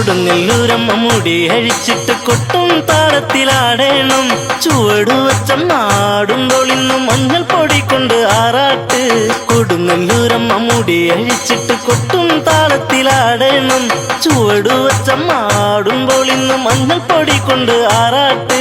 കൊടുങ്ങല്ലൂരമ്മ മുടി അഴിച്ചിട്ട് കൊട്ടും താളത്തിലാടേണം. ചുവടുവച്ചമ്മാടുമ്പോൾ ഇന്ന് മഞ്ഞൾ പൊടി കൊണ്ട് ആറാട്ട്. കൊടുങ്ങല്ലൂരമ്മ മുടി അഴിച്ചിട്ട് കൊട്ടും താളത്തിലാടേണം. ചുവടുവച്ചമ്മാടുമ്പോൾ ഇന്ന് മഞ്ഞൾ പൊടി കൊണ്ട് ആറാട്ട്.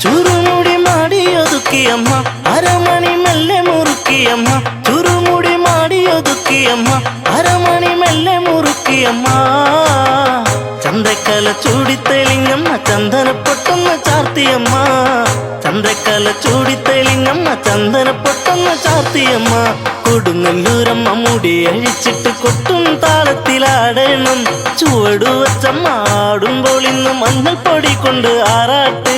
ചുരുമുടി മാടിയൊതുക്കിയമ്മ അരമണി മെല്ലെ മുറുക്കിയമ്മ. ചുരുമുടി മാടിയൊതുക്കിയമ്മ അരമണി മെല്ലെ മുറുക്കിയമ്മ. ചന്ദ്രക്കല ചൂടിത്തെളിങ്ങമ്മ ചന്ദനപ്പൊട്ടൊന്ന് ചാർത്തിയമ്മ. ചന്ദ്രക്കല ചൂടിത്തെളിങ്ങമ്മ ചന്ദനപ്പൊട്ടൊന്ന് ചാർത്തിയമ്മ. കൊടുങ്ങല്ലൂരമ്മ മുടി അഴിച്ചിട്ട് കൊട്ടും താളത്തിലാടേണം. ചുവടുവച്ചമ്മാടുമ്പോൾ ഇന്ന് മഞ്ഞൾ പൊടി കൊണ്ട് ആറാട്ട്.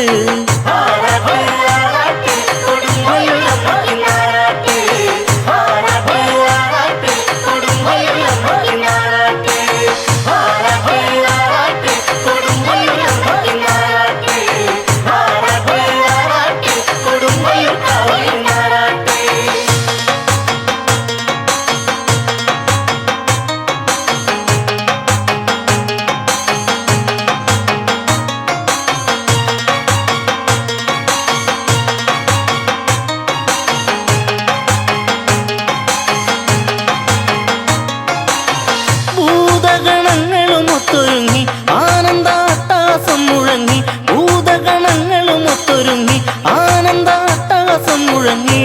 ഭൂതഗണങ്ങളുമൊത്തൊരുങ്ങി ആനന്ദാട്ടഹാസം മുഴങ്ങി. ഭൂതഗണങ്ങളുമൊത്തൊരുങ്ങി ആനന്ദാട്ടഹാസം മുഴങ്ങി.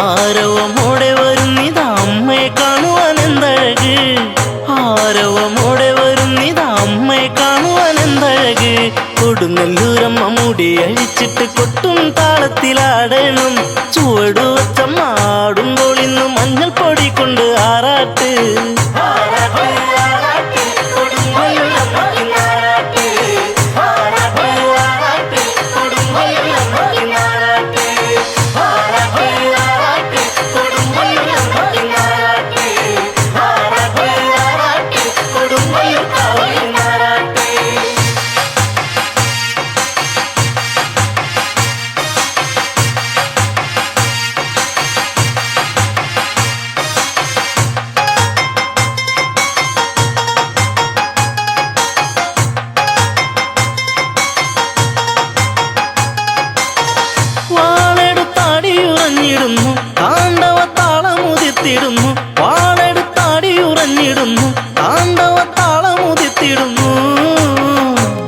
ആരവമോടെ വരുന്നിതാ അമ്മയെ കാണുവാൻ എന്തഴക്. ആരവമോടെ വരുന്നിതാ അമ്മയെ കാണുവാൻ എന്തഴക്. കൊടുങ്ങല്ലൂരമ്മ മുടി അഴിച്ചിട്ട് കൊട്ടും താളത്തിലാടേണം. ചുവടുവച്ചമ്മാടുമ്പോൾ ഇന്ന് മഞ്ഞൾ പൊടി കൊണ്ട് ആറാട്ട്. വാളെടുത്താടിയുറഞ്ഞിടുന്നു താണ്ഡവത്താളമുതിർത്തിടുന്നു. വാളെടുത്താടിയുറഞ്ഞിടുന്നു താണ്ഡവത്താളമുതിർത്തിടുന്നു.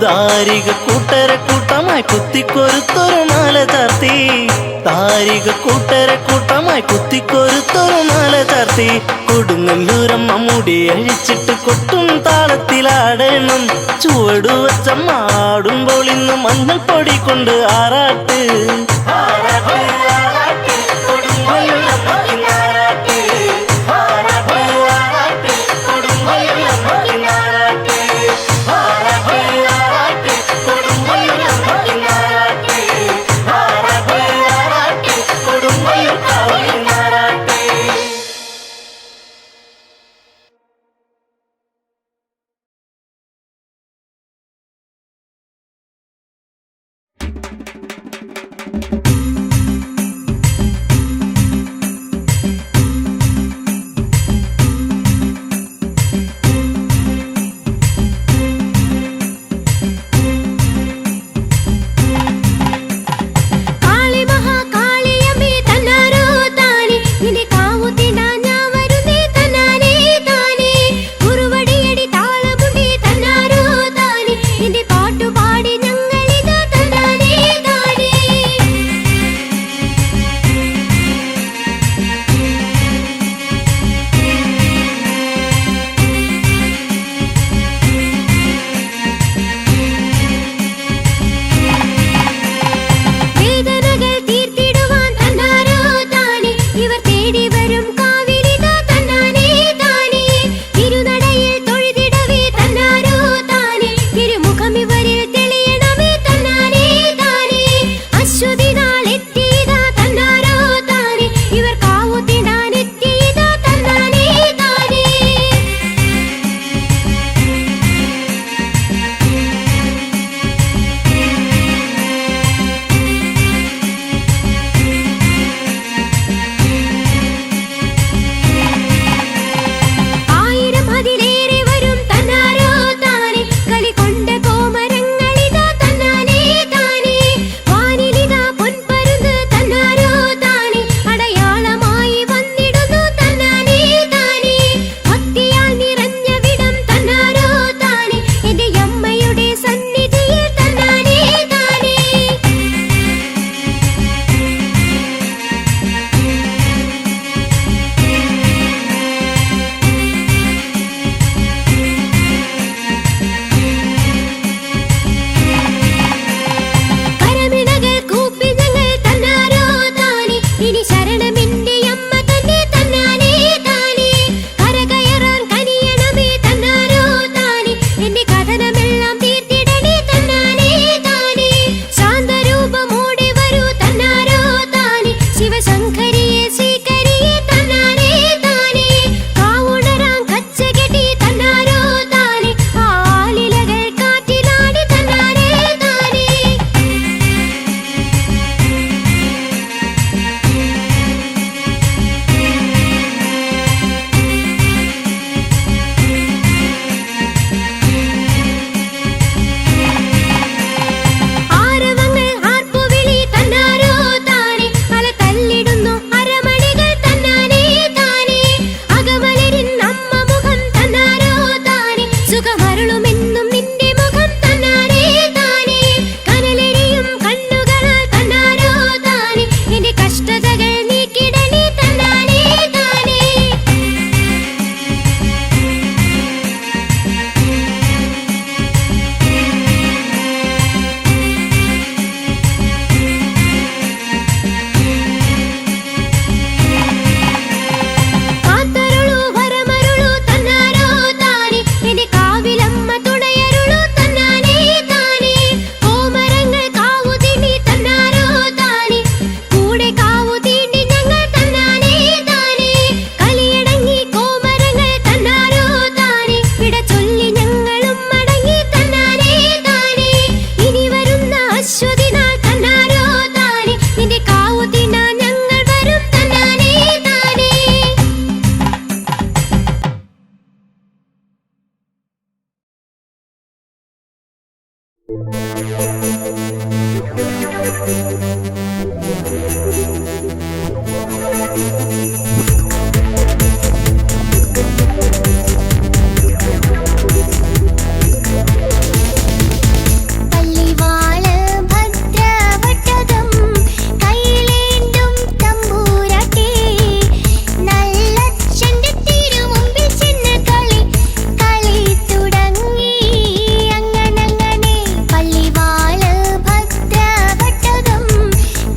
ദാരിക കൂട്ടരെ കൂട്ടമായി കുത്തിക്കൊരുത്തൊരു മാല ചാർത്തി. ദാരിക കൂട്ടരെ കൂട്ടമായി കുത്തിക്കൊരുത്തൊരു മാല ചാർത്തി. കൊടുങ്ങല്ലൂരമ്മ മുടി അഴിച്ചിട്ട് കൊട്ടും താളത്തിലാടേണം. ചുവടുവച്ചമ്മാടുമ്പോൾ ഇന്ന് മഞ്ഞൾ പൊടി കൊണ്ട് ആറാട്ട്. പാട്ടുപാടി ഞങ്ങളിത് തന്നാനേ.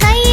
കൈ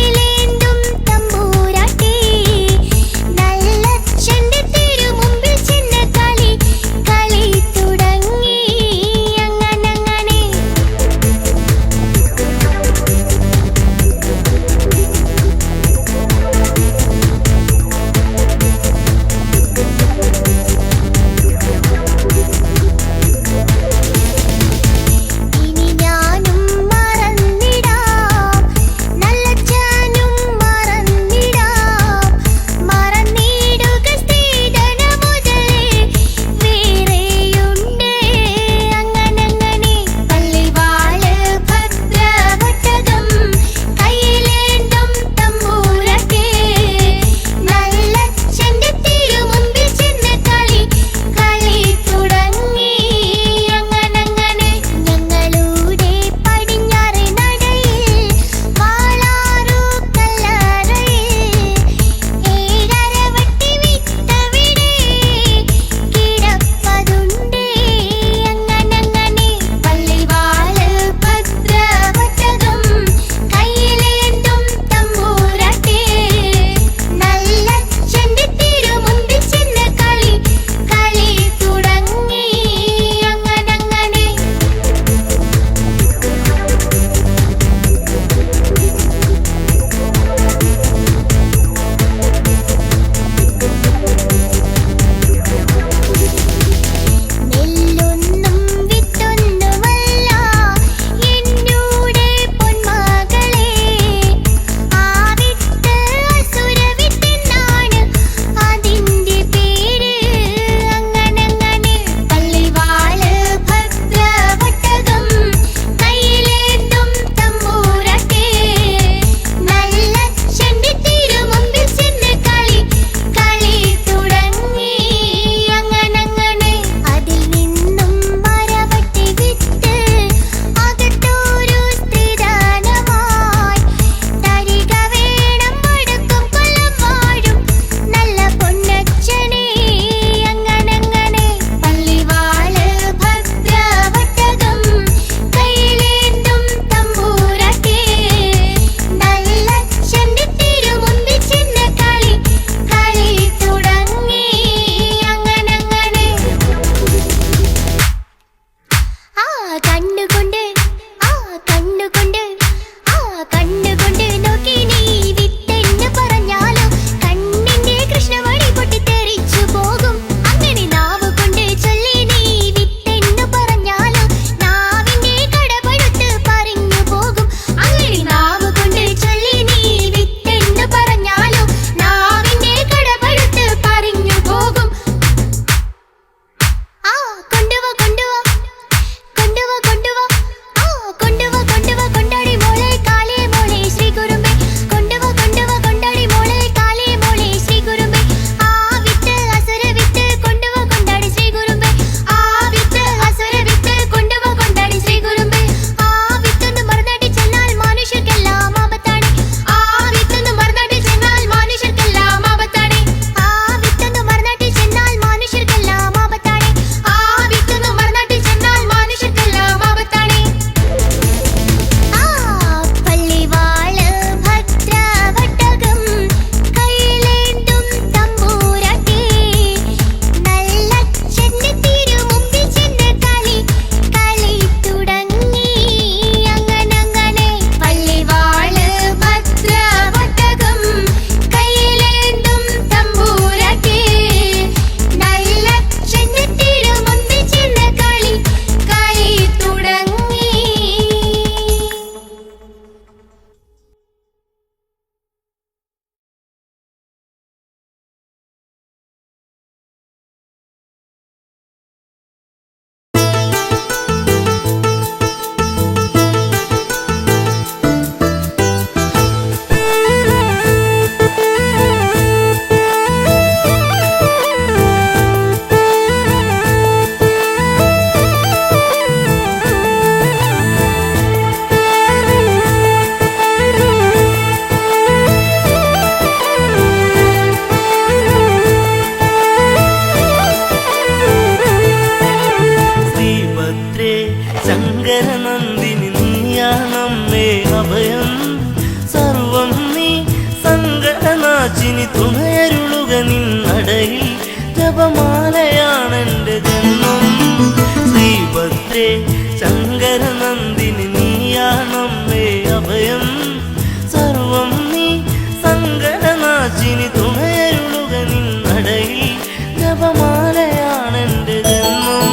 ശങ്കരനന്ദിനി നീയാണമ്മേ അഭയം സർവം നീ സങ്കടനാശിനി തുണയരുളുക നിന്നടയിൽ ജപമാലയാണെന്റെ ജന്മം ശ്രീഭദ്രേ ശങ്കരനന്ദിനി നീയാണമ്മേ അഭയം സർവം നീ സങ്കടനാശിനി തുണയരുളുക നിന്നടയിൽ ജപമാലയാണെന്റെ ജന്മം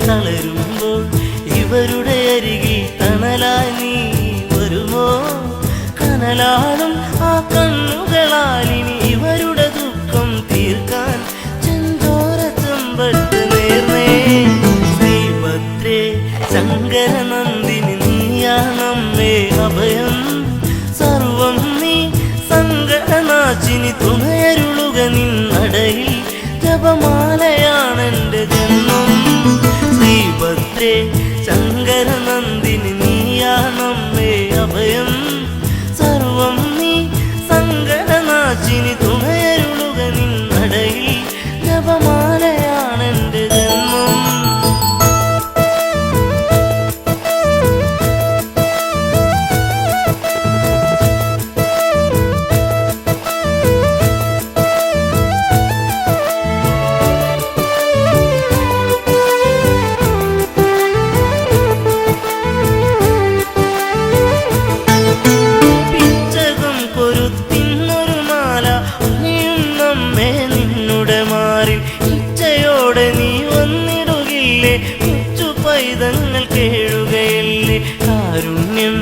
തളരുമ്പോൾ ഇവരുടെ അരികിൽ തണലായി നീ വരുമോ കനലാടും ആ കണ്ണുകളാൽ ഇനി ഇവരുടെ ദുഃഖം തീർക്കാൻ ചെന്തോര ചെമ്പട്ട് നേർന്നേ ശ്രീഭദ്രേ ശങ്കരനന്ദിനി നീയാണമ്മേ അഭയം സർവം നീ സങ്കടനാശിനി തുണയരുളുക നിന്നടയിൽ ജപമാലയാണെന്റെ ജന്മം ശ്രീഭദ്രേ ശങ്കരനന്ദിനി നീയാണമ്മേ അഭയം സർവം നീ സങ്കടനാശിനി തുണയരുളുക നിന്നടയിൽ ജപമാലയാണെന്റെ ജന്മം പൈതങ്ങൾ കേഴുകയല്ലേ കാരുണ്യം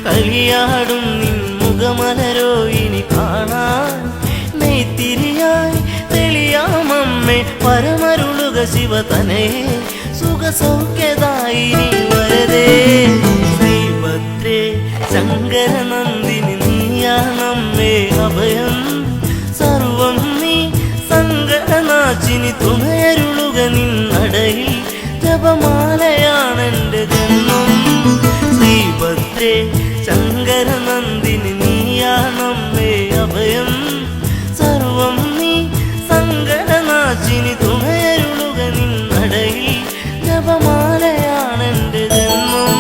കളിയാടും നിൻ മുഖമലരോ ഇനി കാണാൻ നെയ്ത്തിരിയായി തെളിയാമമ്മേ പരമരുളുക ശിവതനയെ സുഖസൗഖ്യദായിനി വരദേ ശ്രീഭദ്രേ ശങ്കരനന്ദിനി നീയാണമ്മേ അഭയം സർവം നീ സങ്കടനാശിനി തുണയരുളുക നിന്നടയിൽ ജപമാലയാണെന്റെ ജന്മം ശ്രീഭദ്രേ ശങ്കരനന്ദിനി നീയാണമ്മേ അഭയം സർവം നീ സങ്കടനാശിനി തുണയരുളുക നിന്നടയിൽ ജപമാലയാണെന്റെ ജന്മം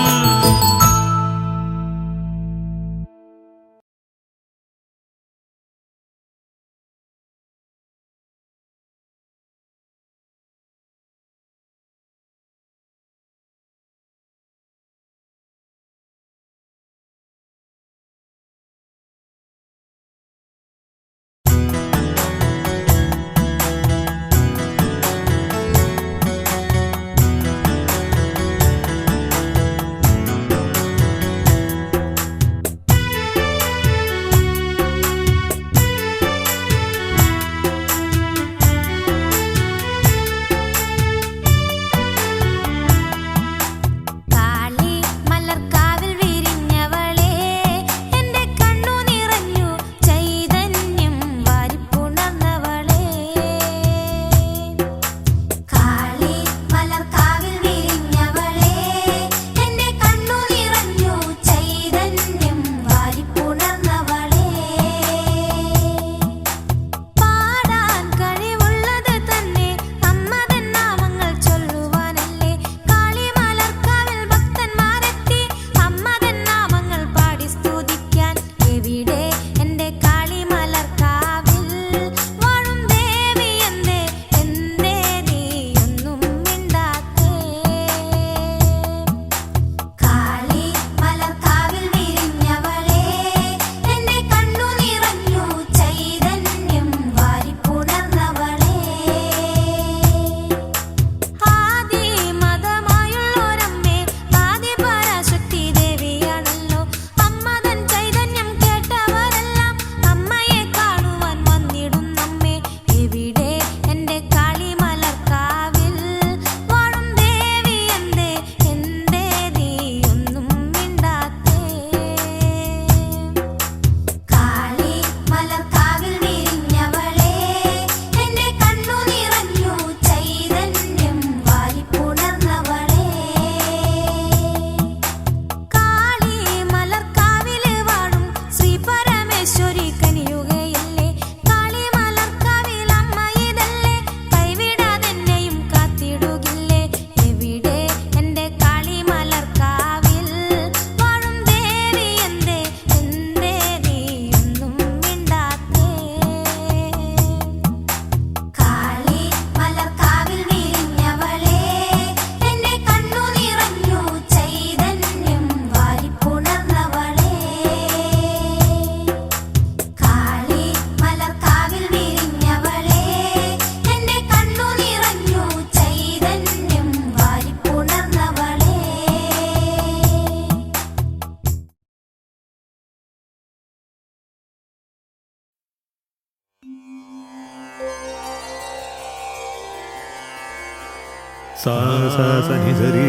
sa sa sa ni sari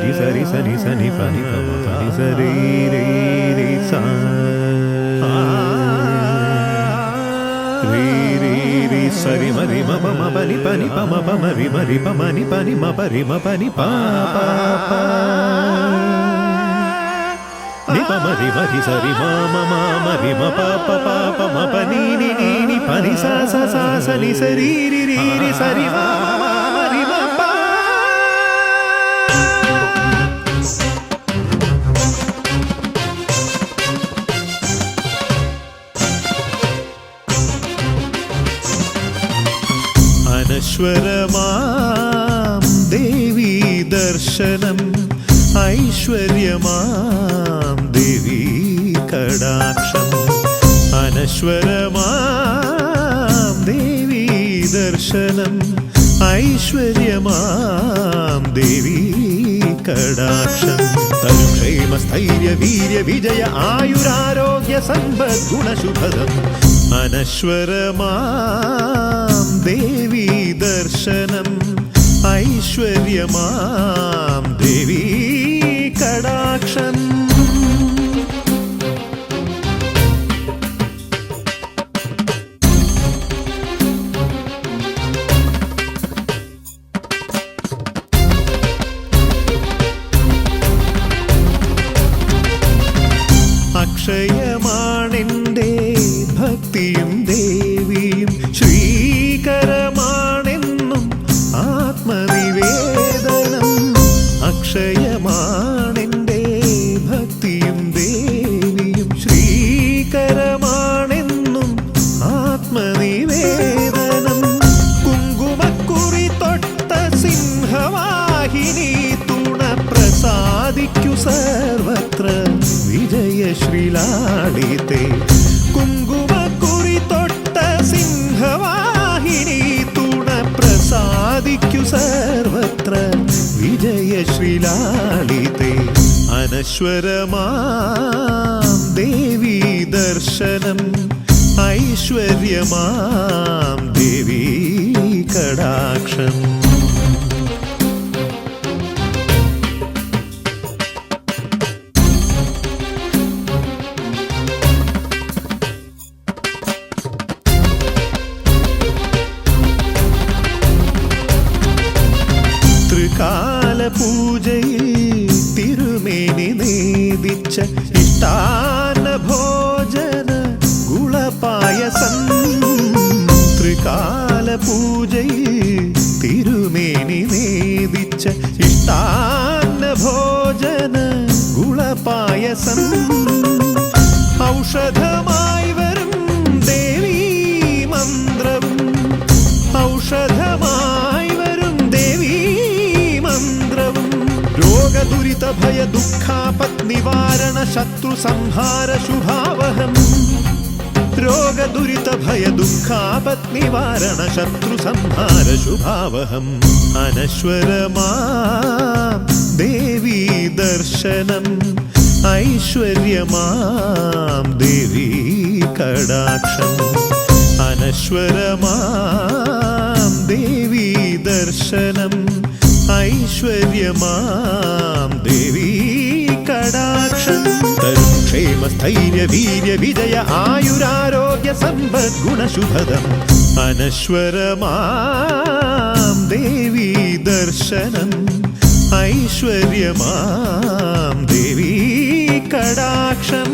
ri sari sa ni pa ni pa ma pa ni sa ri sa ri ri sari ma ri ma pa ni pa ma pa ma ri pa ma ni pa ni ma pa ri ma pa ni pa pa pa ni pa ma ri sari ma ri ma pa pa pa ma pa ni pa ni sa ni sa ri sari ma ri ma pa. അനശ്വരമാം ദേവീ ദർശനം ഐശ്വര്യമാം ദേവീ കടാക്ഷം അനശ്വരമാം ദേവീ ദർശനം ഐശ്വര്യമാം ദേവീ കടാക്ഷം തരുക്ഷേമ സ്ഥൈര്യ വീര്യ വിജയ ആയുരാരോഗ്യ സമ്പദ് ഗുണശുഭദം അനശ്വരമാം ദേവീ ദർശനം ഐശ്വര്യമാം ദേവീ കടാക്ഷം അക്ഷയമാണെൻ്റെ ഭക്തിയും ദേവിയും ശ്രീകരമാണെന്നും ആത്മനിവേദനം അക്ഷയമാണെൻ്റെ ഭക്തിയും ദേവിയും ശ്രീകരമാണെന്നും ആത്മനിവേദനം കുങ്കുമക്കുറി തൊട്ട സിംഹവാഹിനി തുണ പ്രസാദിക്കു സർവത്ര വിജയശ്രീലാളിതേ കുങ്കുമക്കുറി തൊട്ട സിംഹവാഹിനി തുണ പ്രസാദിക്കു സർവത്ര വിജയശ്രീലാളിതേ അനശ്വരമാം ദേവീ ദർശനം ഐശ്വര്യമാം ദേവീ കടാക്ഷം പൂജയിൽ തിരുമേനി നേദിച്ച ഇഷ്ടാന്ന ഭോജന ഗുളപായസം ത്രികാല പൂജയിൽ തിരുമേനി നേദിച്ച ഇഷ്ടാന്ന ഭോജന ഗുളപായസം ഔഷധമായി വരും ദേവീ മന്ത്രവും ഔഷധമായി വരും ദേവീ രോഗദുരിത ഭയ ദുഃഖാപത് നിവാരണ ശത്രു സംഹാര ശുഭാവഹം രോഗദുരിത ഭയ ദുഃഖാപത് നിവാരണ ശത്രു സംഹാര ശുഭാവഹം അനശ്വരമാം ദേവീ ദർശനം ഐശ്വര്യമാം ദേവീ കടാക്ഷം അനശ്വരമാം ദേവീ ദർശനം ഐശ്വര്യമാം ദേവീ കടാക്ഷം തരുക്ഷേമ സ്ഥൈര്യ വീര്യ വിജയ ആയുരാരോഗ്യ സമ്പദ് ഗുണശുഭദം അനശ്വരമാം ദേവീ ദർശനം ഐശ്വര്യമാം ദേവീ കടാക്ഷം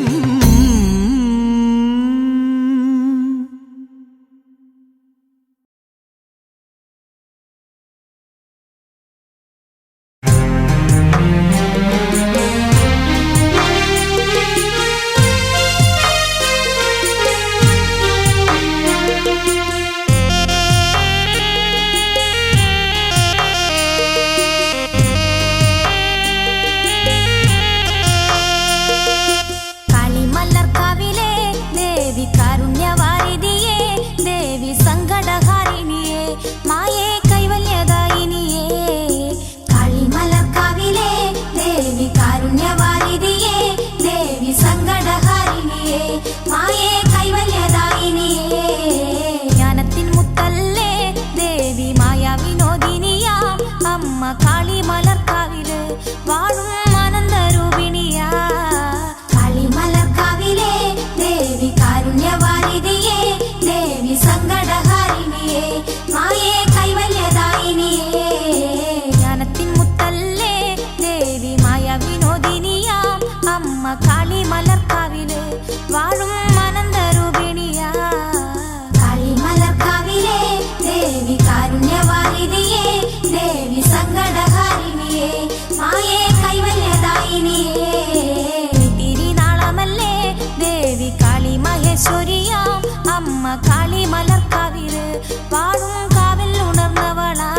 കാളി കാളിമലർക്കാവില് വാഴും ആനന്ദരൂപിണിയാ. കാളിമലർക്കാവിലെ ദേവി കാരുണ്യവാരിധിയേ, ദേവി സങ്കടഹാരിണിയേ, മായേ കൈവല്യദായിനിയേ. ജ്ഞാനത്തിൻ മുത്തല്ലേ ദേവി മായ വിനോദിനിയാം അമ്മ കാളിമലർക്കാവില് വാഴും ആനന്ദരൂപിണിയാ. കാളിമലർക്കാവിലെ ദേവി കാരുണ്യവാരിധിയേ, ദേവി സങ്കടഹാരിണിയേ, മായേ കൈവല്യദായിനിയേ. തിരുനാളമല്ലേ ദേവി കാളി മഹേശ്വരിയാം അമ്മ കാളിമലർക്കാവില് വാഴും കാവിൽ ഉണർന്നവളാ.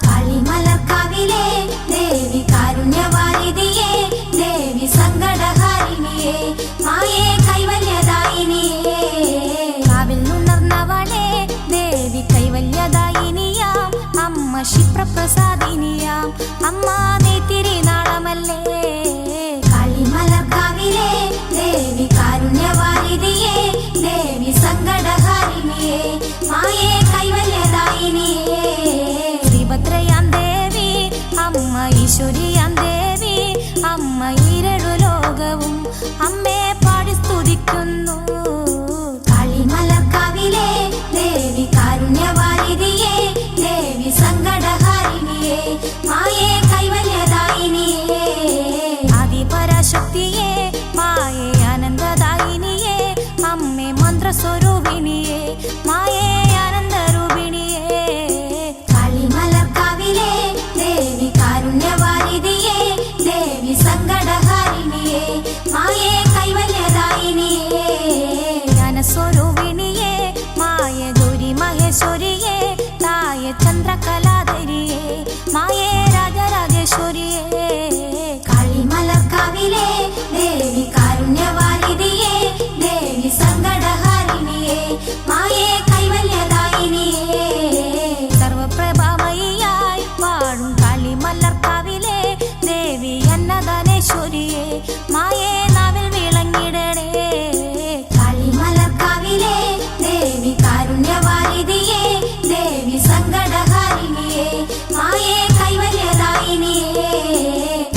കാളിമലർക്കാവിലെ ദേവി കാരുണ്യവാരിധിയേ, ദേവി സങ്കടഹാരിണിയേ, മായേ കൈവല്യദായിനിയേ. കാവിൽ ഉണർന്നവളെ ദേവി കൈവല്യദായിനിയാം അമ്മ ക്ഷിപ്രപ്രസാദിനിയാം അമ്മ നീ തിരുനാളമല്ലേ. കാളിമലർക്കാവിലെ ദേവി കാരുണ്യവാരിധിയേ, ദേവി സങ്കടഹാരിണിയേ, മായേ കൈവല്യദായിനിയേ. ശ്രീഭദ്രയാം ദേവി അമ്മ ഈശ്വരിയാം ദേവി അമ്മ ഈരഴു ലോകവും അമ്മേ പാടി സ്തുതിക്കുന്നു. കാളിമലർക്കാവിലെ ദേവി കാരുണ്യവാരിധിയേ, ദേവി സങ്കടഹാരിണിയേ, മായേ കൈവല്യദായിനിയേ. ആദിപരാശക്തിയേ മായേ ആനന്ദദായിനിയേ, അമ്മേ മന്ത്രസ്വരൂപിണിയേ, മായേ ആനന്ദരൂപിണിയേ. കാളിമലർക്കാവിലെ ദേവി കാരുണ്യവാരിധിയേ, ദേവി സങ്കടഹാരിണിയേ, മായേ കൈവല്യദായിനിയേ. ജ്ഞാനസ്വരൂപിണിയേ മായേ ഗൗരി മഹേശ്വരിയേ, തായേ ചന്ദ്രകലാധരിയേ, മായേ രാജരാജേശ്വരിയേ. കാളിമലർക്കാവിലെ ദേവി കാരുണ്യവാരിധിയേ, ദേവി സങ്കടഹാരിണിയേ, മായേ കൈവല്യദായിനിയേ. സർവപ്രഭാമയിയായി വാഴും കാളിമലർക്കാവിലെ ദേവി അന്നദാനേശ്വരിയേ, മായേ നാവിൽ വിളങ്ങിടണേ. കാളിമലർക്കാവിലെ ദേവി കാരുണ്യവാരിധിയേ, ദേവി സങ്കടഹാരിണിയേ, മായേ കൈവല്യദായിനിയേ.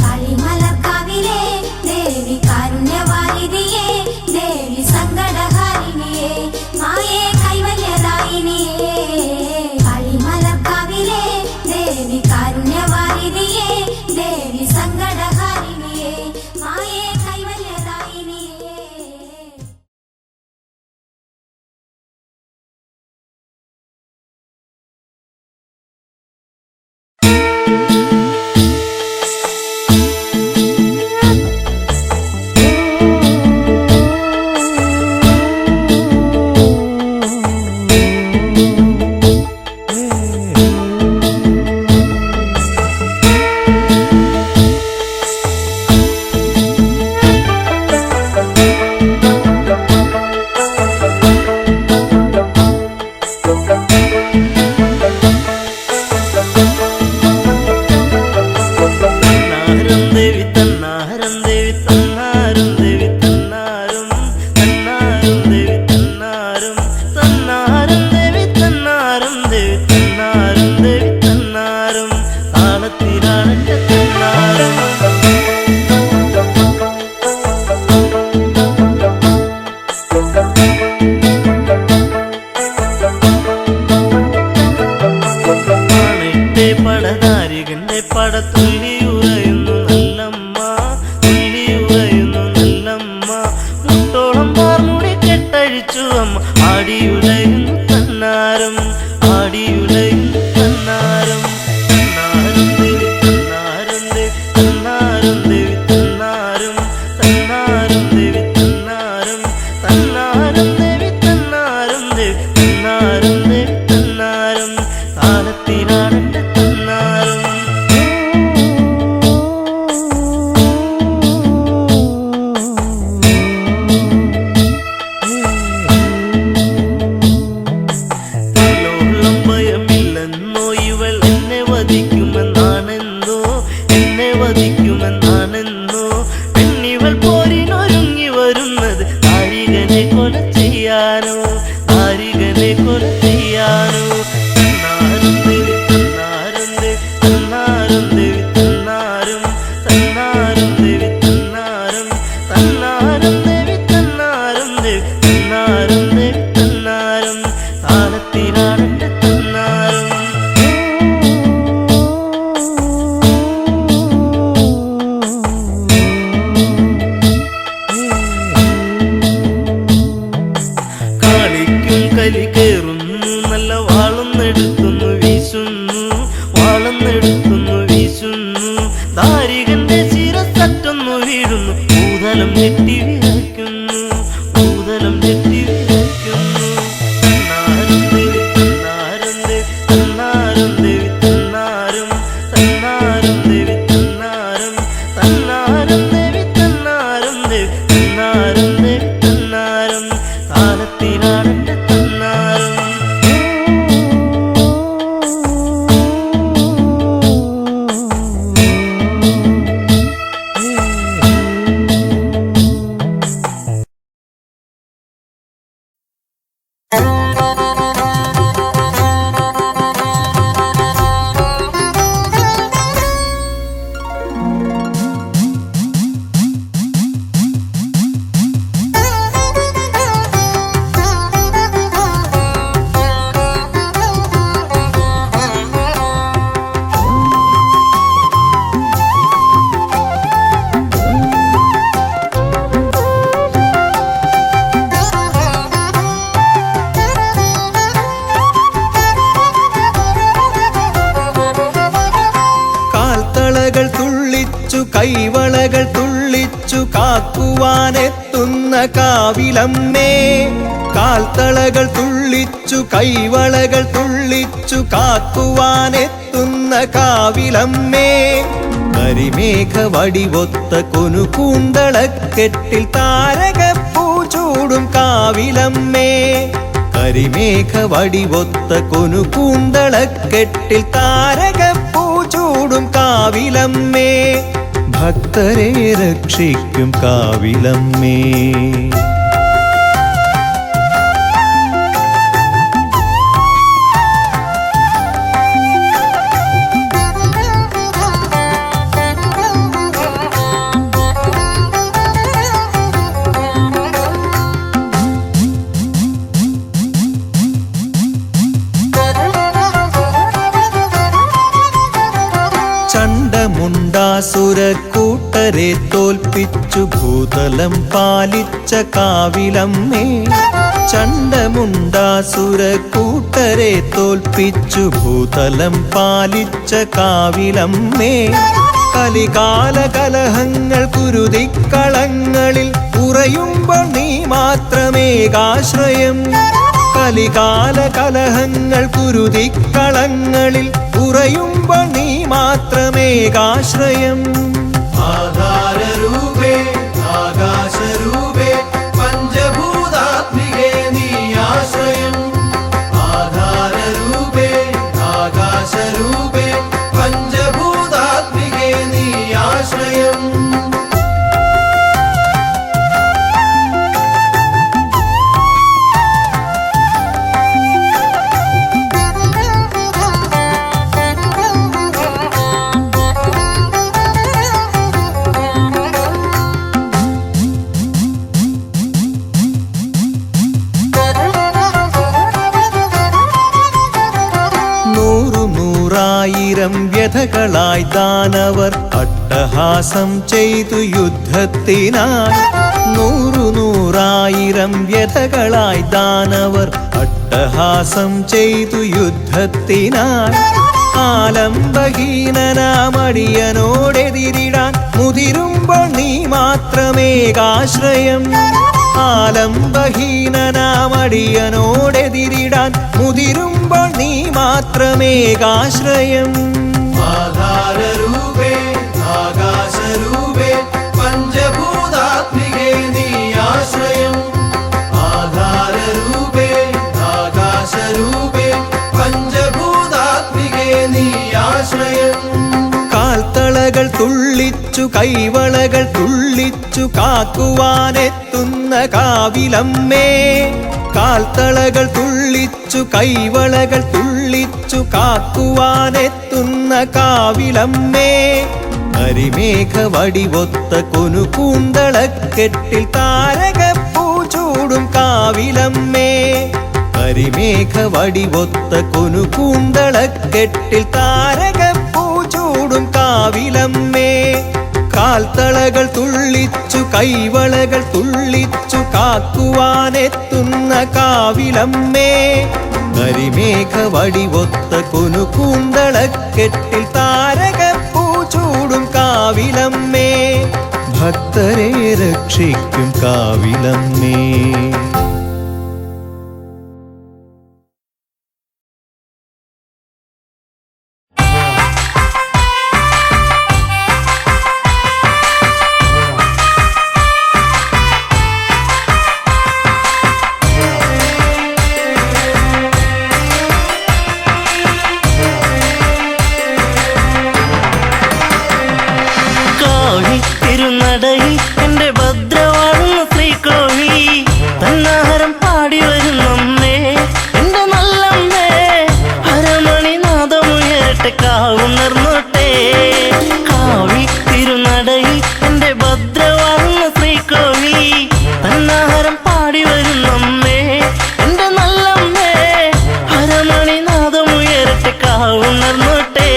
കാളിമലർക്കാവിലെ ദേവി കാരുണ്യവാരിധിയേ, ദേവി സങ്കടഹാരിണിയേ, മായേ കൈവല്യദായിനിയേ. കാളിമലർക്കാവിലെ ദേവി കാരുണ്യവാരിധിയേ, ദേവി സങ്കടഹാരിണിയേ, മായേ കൈവല്യദായിനിയേ. താളത്തിനാടന്റെ തന്നാരും താരികന്റെ ശിരസറ്റൊന്നു വീഴുന്നു. ഭൂതലം ഞെട്ടി വിറയ്ക്കുന്നു, ഭൂതലം ഞെട്ടി വിറയ്ക്കുന്നു. തന്നാരം ദേവി തന്നാരം ദേവി തന്നാരം ദേവി തന്നാരം തന്നാരം ദേവി തന്നാരം തന്നാരം ദേവി തന്നാരം ദേവി തന്നാരം ദേവി തന്നാരം താലത്തിലാണെന്റെ തന്നാരം. കാൽത്തളകൾ തുള്ളിച്ചു കൈവളകൾ തുള്ളിച്ചു കാക്കുവാനെത്തുന്ന കാവിലമ്മേ. കാൽത്തളകൾ തുള്ളിച്ചു കൈവളകൾ തുള്ളിച്ചു കാക്കുവാനെത്തുന്ന കാവിലമ്മേ. കരിമേഘ വടിവൊത്ത കൊനുകൂന്തളക്കെട്ടിൽ താരകപ്പൂ ചൂടും കാവിലമ്മേ. കരിമേഘ വടിവൊത്ത കൊനുകൂന്തളക്കെട്ടിൽ താരകപ്പൂ ചൂടും കാവിലമ്മേ. ഭക്തരെ രക്ഷിക്കും കാവിലമ്മേ. ചണ്ഡമുണ്ടാസുരക്കൂട്ടരെ തോൽപ്പിച്ചു ഭൂതലം പാലിച്ച കാവിലമ്മേ. ചണ്ഡമുണ്ടാസുരക്കൂട്ടരെ തോൽപ്പിച്ചു ഭൂതലം പാലിച്ച കാവിലമ്മേ. കലികാല കലഹങ്ങൾ കുരുതിക്കളങ്ങളിൽ ഉറയുമ്പോൾ നീ മാത്രമേകാശ്രയം. കലികാല കലഹങ്ങൾ കുരുതിക്കളങ്ങളിൽ ഉറയുമ്പോൾ നീ മാത്രമേകാശ്രയം. ആധാരരൂപേ ആകാശരൂപേ പഞ്ചഭൂതാത്മികേ നീ ആശ്രയം. ആധാരരൂപേ ആകാശരൂപേ പഞ്ചഭൂതാത്മികേ നീ ആശ്രയം. നൂറായിരം വ്യഥകളായി ദാനവർ അട്ടഹാസം ചെയ്തു യുദ്ധത്തിനായി. നൂറായിരം വ്യഥകളായി ദാനവർ അട്ടഹാസം ചെയ്തു യുദ്ധത്തിനായി. ആലംബഹീനനാമടിയനോടെതിരിടാൻ മുതിരുമ്പോൾ നീ മാത്രമേകാശ്രയം. ആലംബഹീനനാമടിയനോടെതിരിടാൻ മുതിരുമ്പോൾ നീ മാത്രമേകാശ്രയം. ആധാരരൂപേ ആകാശരൂപേ പഞ്ചഭൂതാത്മികേ നീ ആശ്രയം. ആധാരരൂപേ ആകാശരൂപേ പഞ്ചഭൂതാത്മികേ നീ ആശ്രയം. കാൽത്തളകൾ തുള്ളിച്ചു കൈവളകൾ തുള്ളിച്ചു കാക്കുവാനെത്തുന്ന കാവിലമ്മേ. കാൽത്തളകൾ തുള്ളിച്ചു കൈവളകൾ തുള്ളിച്ചു കാക്കുവാനെത്തുന്ന കാവിലമ്മേ. കരിമേഘ വടിവൊത്ത കൊനുകൂന്തളക്കെട്ടിൽ താരകപ്പൂ ചൂടും കാവിലമ്മേ. കരിമേഘ വടിവൊത്ത കൊനുകൂന്തളക്കെട്ടിൽ താരകപ്പൂ ചൂടും കാവിലമ്മേ. കാൽത്തളകൾ തുള്ളിച്ചു കൈവളകൾ തുള്ളിച്ചു കാക്കുവാനെത്തുന്ന കാവിലമ്മേ. കരിമേഘ വടിവൊത്ത കൊനുകൂന്തളക്കെട്ടിൽ താരകപ്പൂ ചൂടും ഭക്തരെ രക്ഷിക്കും കാവിലമ്മേ. തിരുനടയിൽ എന്റെ ഭദ്രവാഴുന്ന ശ്രീകോവി തന്നാഹാരം പാടി വരുന്നമ്മേ എന്റെ നല്ലമ്മേ. അരമണി നാദമുയരട്ടെ കാവുണർന്നോട്ടെ. കാവി തിരുനടയിൽ എന്റെ ഭദ്രവാഴുന്ന ശ്രീകോവി തന്നാഹാരം പാടി വരുന്നമ്മേ എന്റെ നല്ലമ്മേ. അരമണി നാദമുയരട്ടെ കാവുണർന്നോട്ടെ.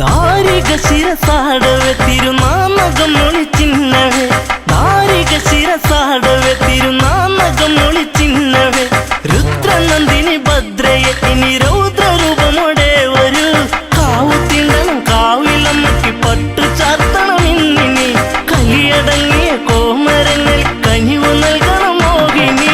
ധാരിക ശിരസാടവെ തിരുനാമകം ഒളിച്ചിന്നവേ. ധാരിക ശിരസാടവെ തിരുനാമകം ഒളിച്ചിന്നവേ. രുദ്രനന്ദിനി ഭദ്രയെ ഇനി രൗദ്രരൂപമോടെ ഒരു കാവു തിണ്ടണം കാവിലമ്മയ്ക്ക് പട്ടു ചാർത്തണം ഇന്നിനി. കലിയടങ്ങിയ കോമരങ്ങൾ കനിവ് നൽകണം മോഹിനി.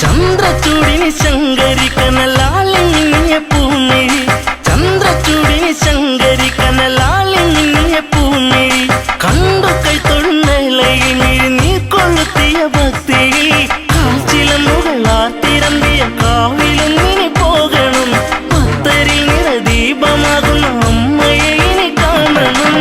ചന്ദ്രചൂടിനി ശങ്കരി കനലാലിങ്ങിയ പൂമിഴി. ചന്ദ്രചൂടിനി ശങ്കരി കനലാലിങ്ങിയ പൂമിഴി. കണ്ടു കൈ തൊഴുന്നലയിൽ മിഴി നീ കൊളുത്തിയ ഭക്തി. കാച്ചിലമുകൾ ആർത്തിരമ്പിയ കാവിലൊന്നിനി പോകണം. ഭക്തരിൽ നിറദീപമാകുന്ന അമ്മയെ ഇനി കാണണം.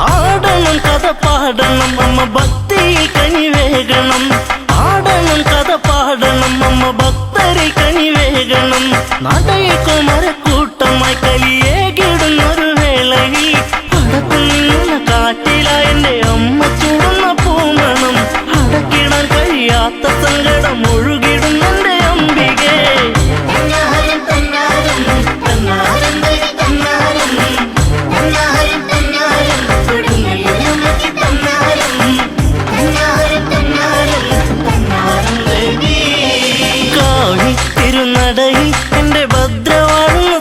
ആടണം കഥ പാടണം അമ്മ ഭക്തിയിൽ കനിവേകണം. ആടണം കഥ പാടണം അമ്മ ഭക്തരിൽ കനിവേകണം. നടയിൽ കുമരക്കൂട്ടമായി കലിയേകിടുന്നൊരു വേളയിൽ അടക്കു നിന്ന കാറ്റിലായ എന്റെ അമ്മ ചൂടുന്ന പൂമണം. അടക്കിടാൻ കഴിയാത്ത സങ്കടം ഒഴുകിടുന്നെന്റെ അംബികേ. കാവി തിരുനടയിൽ എന്റെ ഭദ്രവാഴുന്ന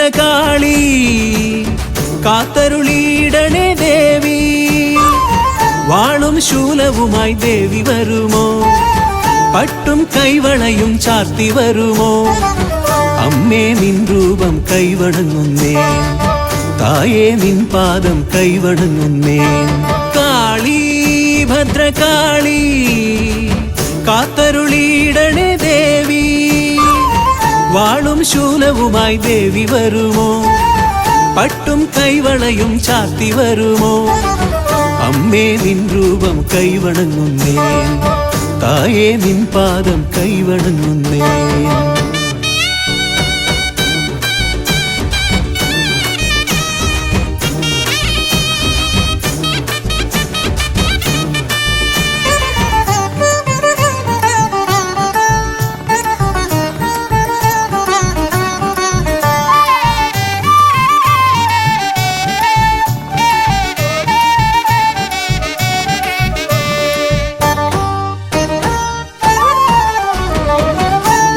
ഭദ്രകാളി കാത്തരുളിയിടണേ ദേവി വാളും ശൂലവുമായി ദേവി വരുമോ പട്ടും കൈവളയും ചാർത്തി വരുമോ അമ്മേ നിൻ രൂപം കൈവണങ്ങുന്നേ തായേ നിൻ പാദം കൈവണങ്ങുന്നേ കാളി ഭദ്രകാളി കാത്തരുളിയിടണേ ദേവി വാളും ശൂലവുമായി ദേവി വരുമോ പട്ടും കൈവളയും ചാർത്തി വരുമോ അമ്മേ നിൻ രൂപം കൈവണങ്ങുന്നേ തായേ നിൻ പാദം കൈവണങ്ങുന്നേ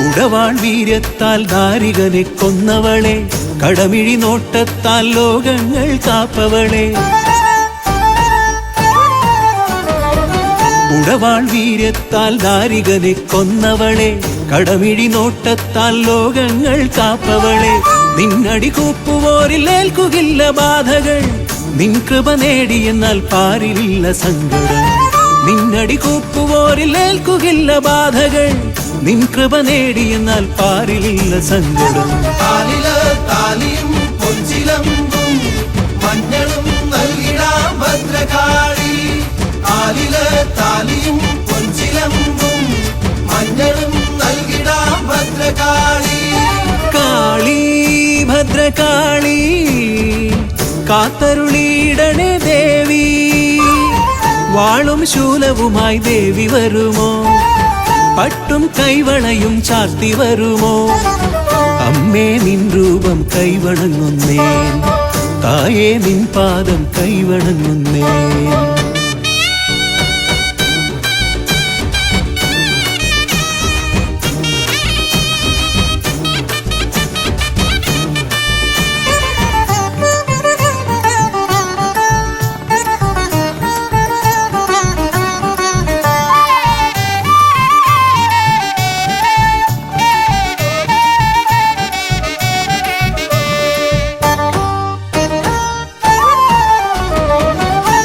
ഉടവാൾ വീര്യത്താൽ ദാരികനെ കൊന്നവളെ കടമിഴി നോട്ടത്താൽ ലോകങ്ങൾ കാപ്പവളെ ഉടവാൾ വീര്യത്താൽ ദാരികനെ കൊന്നവളെ കടമിഴി നോട്ടത്താൽ ലോകങ്ങൾ കാപ്പവളെ നിന്നടി കൂപ്പുവോരിൽ ഏൽക്കുകില്ല ബാധകൾ നിൻ കൃപ നേടിയെന്നാൽ പാരിലില്ല സങ്കടം നിന്നടി കൂപ്പുവോരിൽ ഏൽക്കുകില്ല ബാധകൾ നിൻ കൃപ നേടിയെന്നാൽ പാരിലില്ല സങ്കടം താലിയും പൊഞ്ചിലമ്പും മഞ്ഞളും നൽകിടാം ഭദ്രകാളി താലിയും പൊഞ്ചിലമ്പും മഞ്ഞളും നൽകിടാം ഭദ്രകാളി കാളി ഭദ്രകാളി കാത്തരുളിയിടണേ ദേവി വാളും ശൂലവുമായി ദേവി വരുമോ പട്ടും കൈവളയും ചാർത്തി വരുമോ അമ്മേ നിൻ രൂപം കൈവണങ്ങുന്നേ തായേ നിൻ പാദം കൈവണങ്ങുന്നേ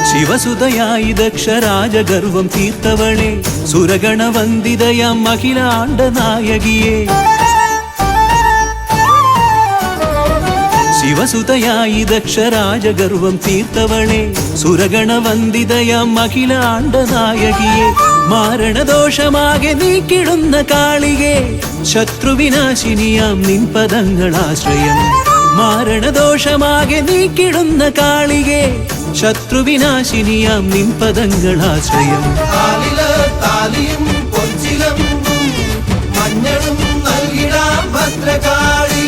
ശിവസുതയായി ദക്ഷരാജഗർവം തീർത്തവളെ സുരഗണവന്ദിതയാം അഖിലാണ്ട നായകിയെ ശിവസുതയായി ദക്ഷരാജഗർവം തീർത്തവളെ സുരഗണവന്ദിതയാം അഖിലാണ്ട നായകിയെ മാരണദോഷമാകെ നീക്കിടുന്ന കാളികെ ശത്രുവിനാശിനിയാം നിൻ പദങ്ങളാശ്രയം മാരണദോഷമാകെ നീക്കിടുന്ന കാളികെ ശത്രുവിനാശിനിയാം നിൻ പദങ്ങളാശ്രയം താലിയും പൊഞ്ചിലമ്പും മഞ്ഞളും നൽകിടാം ഭദ്രകാളി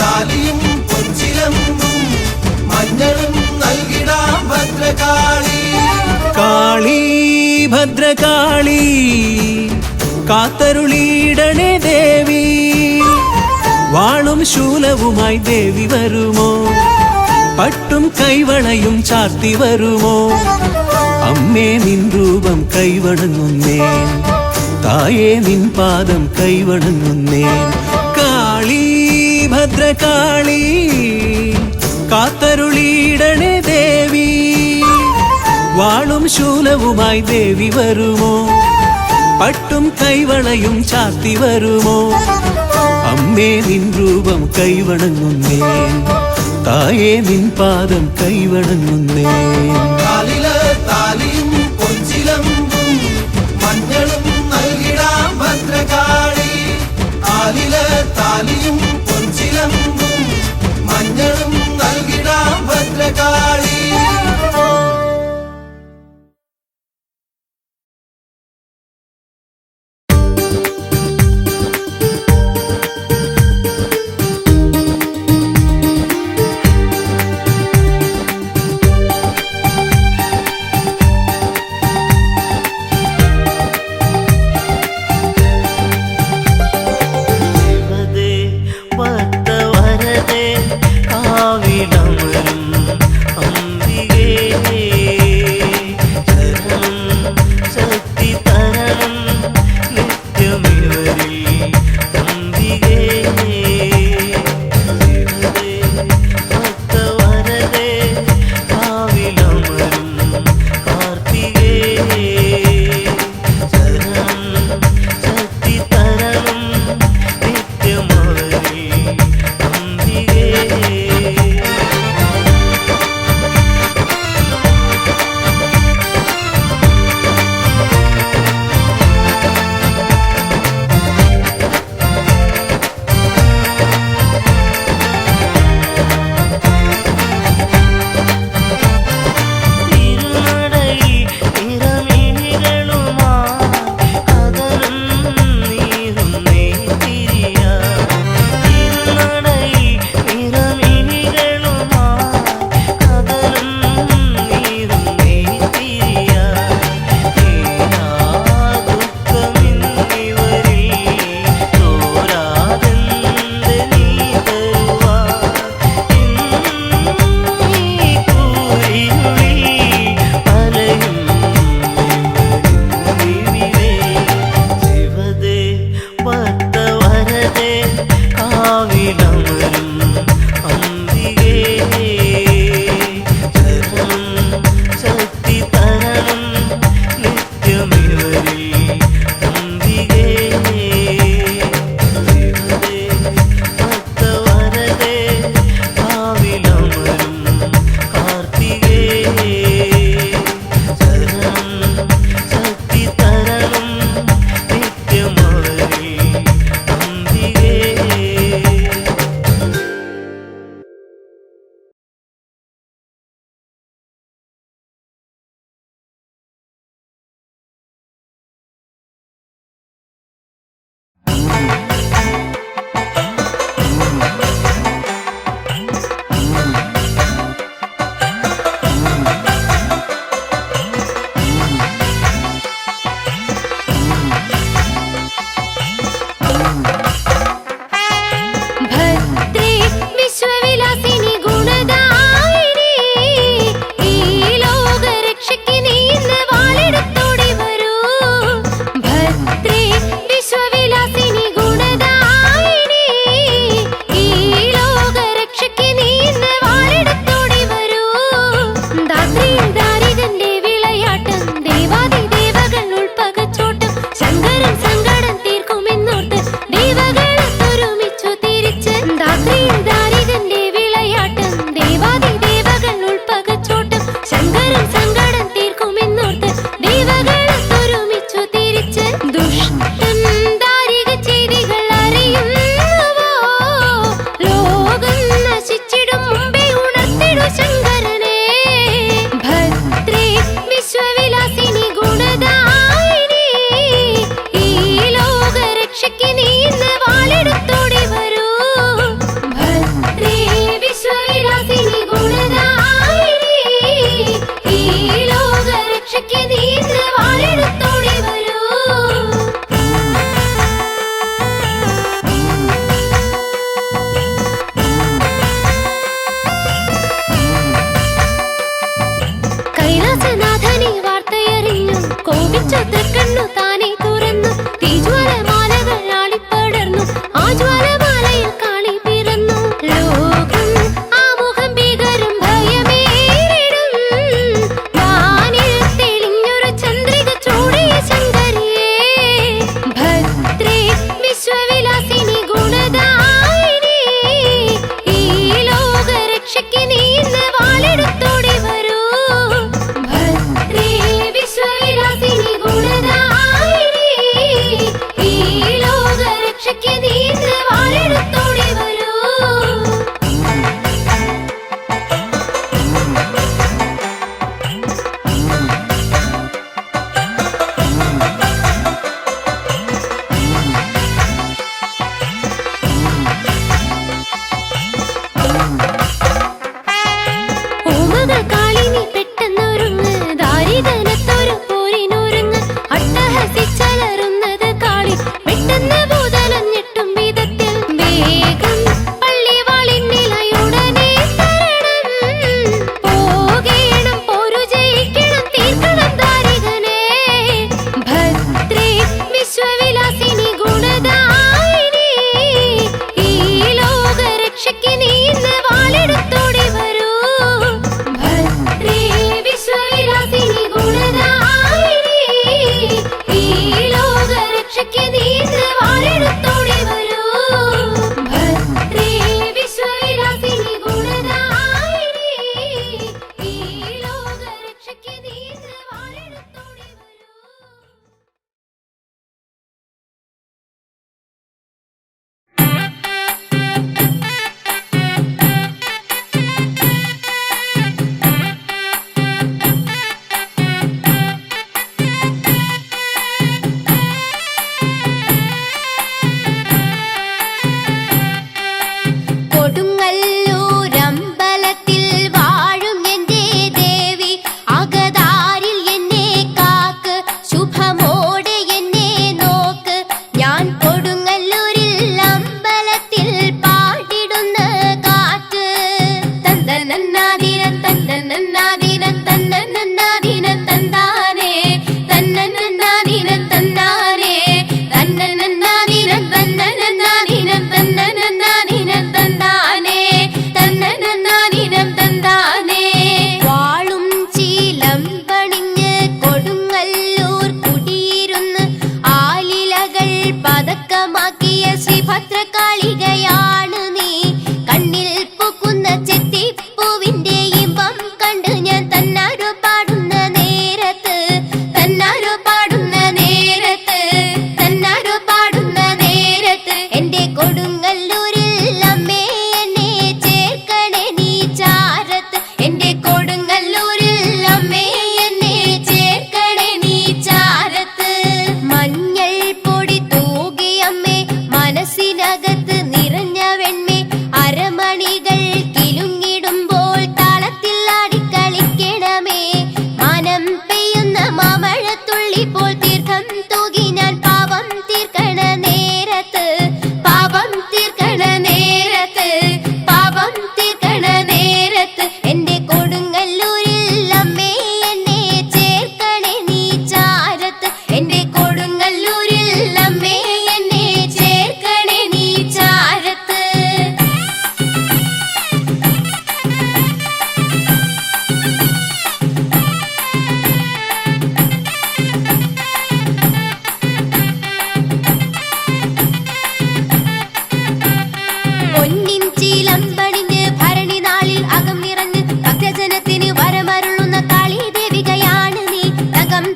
താലിയും പൊഞ്ചിലമ്പും മഞ്ഞളും നൽകിടാം ഭദ്രകാളി കാളി ഭദ്രകാളി കാത്തരുളിയിടണേ ദേവി വാളും ശൂലവുമായി ദേവി വരുമോ പട്ടും കൈവളയും ചാർത്തി വരുമോ അമ്മേ നിൻ രൂപം കൈവണങ്ങുന്നേ തായേ നിൻ പാദം കൈവണങ്ങുന്നേ കാളി ഭദ്രകാളി കാത്തരുളിയിടണേ ദേവി വാളും ശൂലവുമായി ദേവി വരുമോ പട്ടും കൈവളയും ചാർത്തി വരുമോ അമ്മേ നിൻ രൂപം കൈവണങ്ങുന്നേ തായേ നിൻ പാദം കൈവണങ്ങുന്നേ താലിയും പൊഞ്ചിലമ്പും മഞ്ഞളും നൽകിടാം ഭദ്രകാളി താലിയും പൊഞ്ചിലമ്പും മഞ്ഞളും നൽകിടാം ഭദ്രകാളി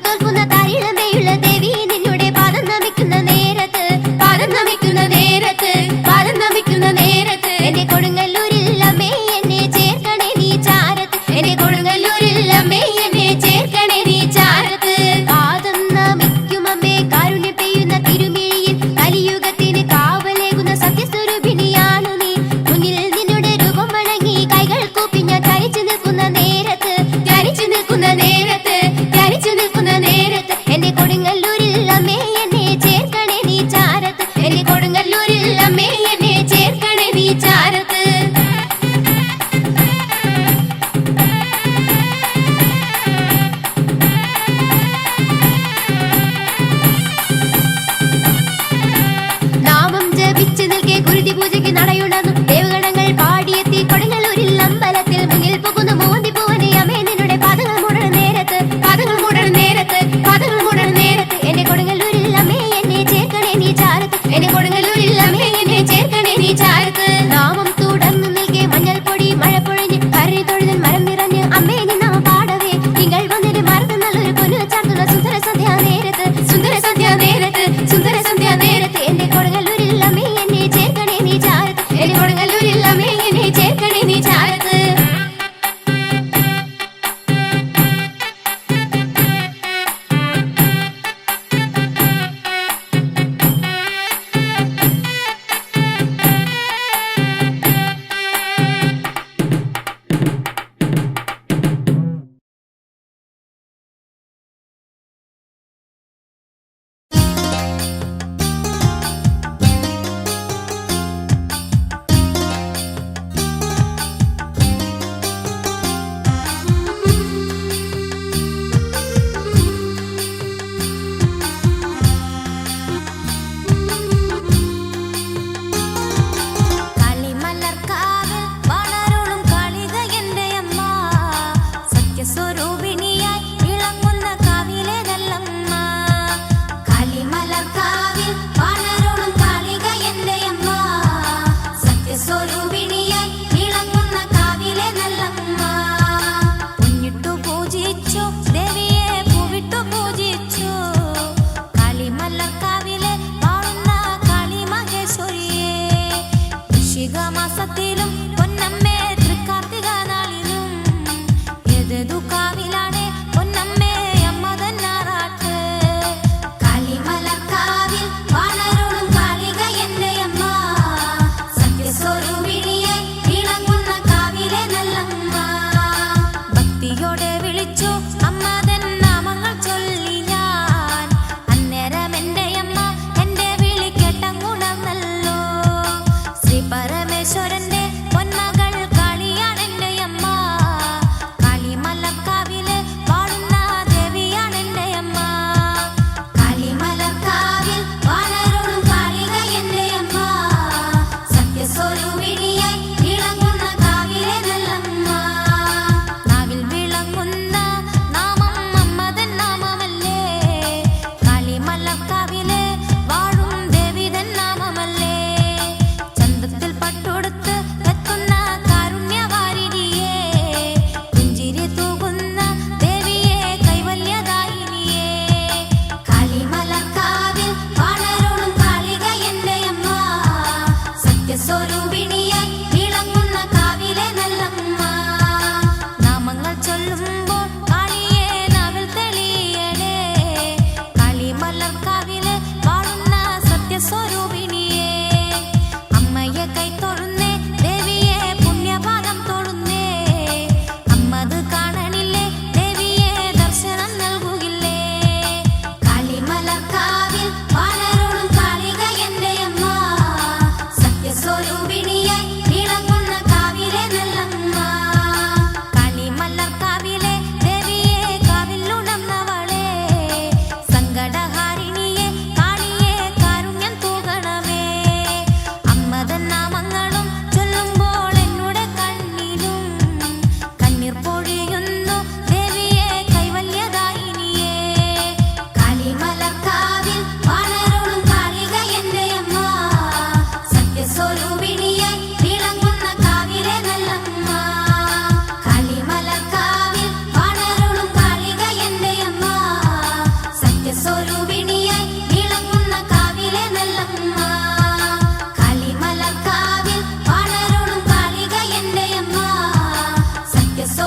തോൽക്കുന്ന താരിളമേയുള്ള ദേവി നിന്നുടെ പാദം നമിക്കുന്ന നേരത്ത് എന്റെ കൊടുങ്ങല്ലൂരിൽ അമ്മേ എന്നെ ചേർക്കണേ നീ ചാരത്ത് എന്റെ കൊടുങ്ങല്ലൂരിൽ അമ്മേ എന്നെ ചേർക്കണേ നീ ചാരത്ത് പാദം നമിക്കും അമ്മേ കാരുണ്യം പെയ്യുന്ന തിരുമിഴിയിൽ കലിയുഗത്തിന് കാവലേകുന്ന സത്യസ്വരൂപിണിയാണു നീ മുന്നിൽ നിന്നുടെ രൂപം വണങ്ങി കൈകൾ കൂപ്പി ഞാൻ ധരിച്ചു നിൽക്കുന്ന നേരത്ത്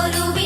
ഒരു